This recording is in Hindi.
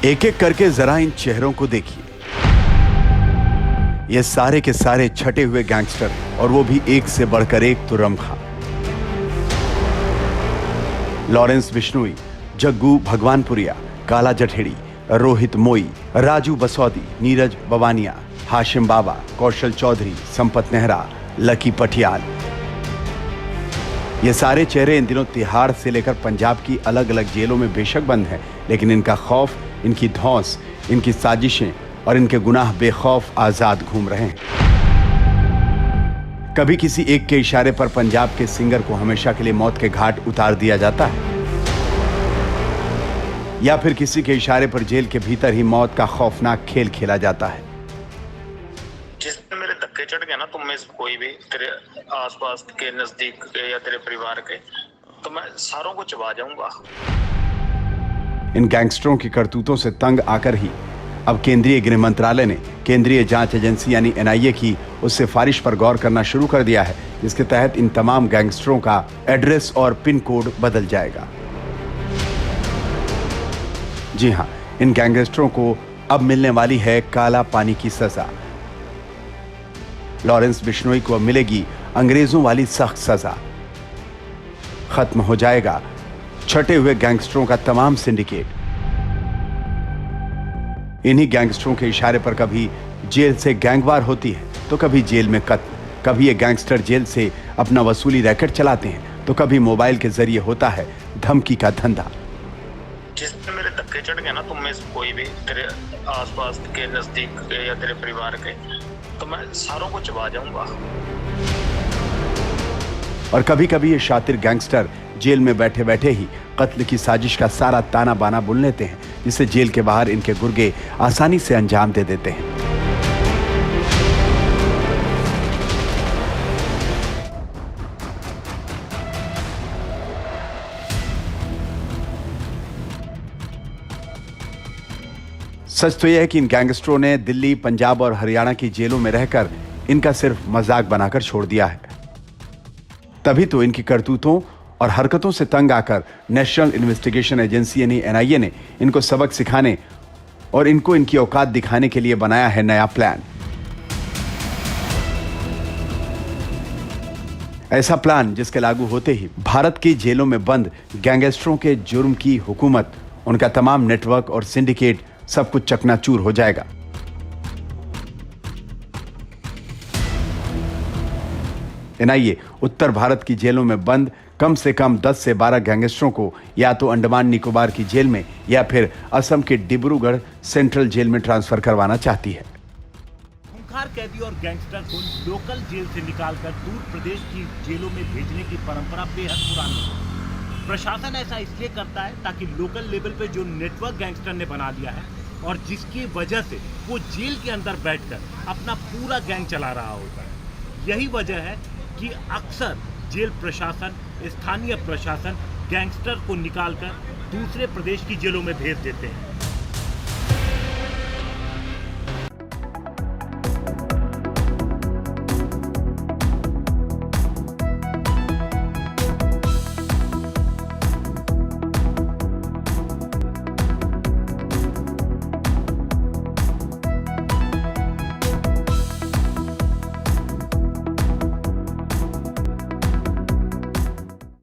एक एक करके जरा इन चेहरों को देखिए। ये सारे के सारे छटे हुए गैंगस्टर हैं, और वो भी एक से बढ़कर एक तुर्रम खां। लॉरेंस बिश्नोई, जग्गू भगवानपुरिया, काला जठेड़ी, रोहित मोई, राजू बसौदी, नीरज बवानिया, हाशिम बाबा, कौशल चौधरी, संपत नेहरा, लकी पटियाल। ये सारे चेहरे इन दिनों तिहाड़ से लेकर पंजाब की अलग अलग जेलों में बेशक बंद हैं, लेकिन इनका खौफ, इनकी धौंस, इनकी साजिशें और इनके गुनाह बेखौफ आजाद घूम रहे हैं। कभी किसी एक के इशारे पर पंजाब के सिंगर को हमेशा के लिए मौत के घाट उतार दिया जाता है, या फिर किसी के इशारे पर जेल के भीतर ही मौत का खौफनाक खेल खेला जाता है। जिस दिन मेरे धक्के चढ़ गए ना, तुम में से कोई भी, तेरे आसपास के, नजदीक के या तेरे परिवार के, तो मैं सारों को चबा जाऊंगा। इन गैंगस्टरों की करतूतों से तंग आकर ही अब केंद्रीय गृह मंत्रालय ने केंद्रीय जांच एजेंसी यानी एनआईए की उस सिफारिश पर गौर करना शुरू कर दिया है, जिसके तहत इन तमाम गैंगस्टरों का एड्रेस और पिन कोड बदल जाएगा। जी हां, इन गैंगस्टरों को अब मिलने वाली है काला पानी की सजा। लॉरेंस बिश्नोई को अब मिलेगी अंग्रेजों वाली सख्त सजा। खत्म हो जाएगा छटे हुए गैंगस्टरों का तमाम सिंडिकेट। इन्हीं गैंगस्टरों के इशारे पर कभी जेल से गैंगवार होती है, तो कभी जेल में कत्ल। कभी ये गैंगस्टर जेल से अपना वसूली रैकेट चलाते हैं, तो कभी मोबाइल के जरिए होता है धमकी का धंधा। जिस दिन मेरे धक्के चढ़ गए ना, तुम में से कोई भी, तेरे आसपास के, नजदीक के या तेरे परिवार के, तो मैं सारों को चबा जाऊंगा। और कभी कभी ये शातिर गैंगस्टर जेल में बैठे बैठे ही कत्ल की साजिश का सारा ताना बाना बुन लेते हैं, जिसे जेल के बाहर इनके गुर्गे आसानी से अंजाम दे देते हैं। सच तो यह है कि इन गैंगस्टरों ने दिल्ली, पंजाब और हरियाणा की जेलों में रहकर इनका सिर्फ मजाक बनाकर छोड़ दिया है। तभी तो इनकी करतूतों और हरकतों से तंग आकर नेशनल इन्वेस्टिगेशन एजेंसी यानी एनआईए ने इनको सबक सिखाने और इनको इनकी औकात दिखाने के लिए बनाया है नया प्लान। ऐसा प्लान जिसके लागू होते ही भारत की जेलों में बंद गैंगस्टरों के जुर्म की हुकूमत, उनका तमाम नेटवर्क और सिंडिकेट सब कुछ चकनाचूर हो जाएगा। एनआईए उत्तर भारत की जेलों में बंद कम से कम 10 से 12 गैंगस्टरों को या तो अंडमान निकोबार की जेल में या फिर असम के डिब्रूगढ़ सेंट्रल जेल में ट्रांसफर करवाना चाहती है। खूंखार कैदी और गैंगस्टर को लोकल जेल से निकालकर दूर प्रदेश की जेलों में भेजने की परंपरा बेहद पुरानी है। प्रशासन ऐसा इसलिए करता है ताकि लोकल लेवल पे जो नेटवर्क गैंगस्टर ने बना दिया है और जिसकी वजह से वो जेल के अंदर बैठकर अपना पूरा गैंग चला रहा होता है। यही वजह है कि अक्सर जेल प्रशासन, स्थानीय प्रशासन गैंगस्टर को निकालकर दूसरे प्रदेश की जेलों में भेज देते हैं।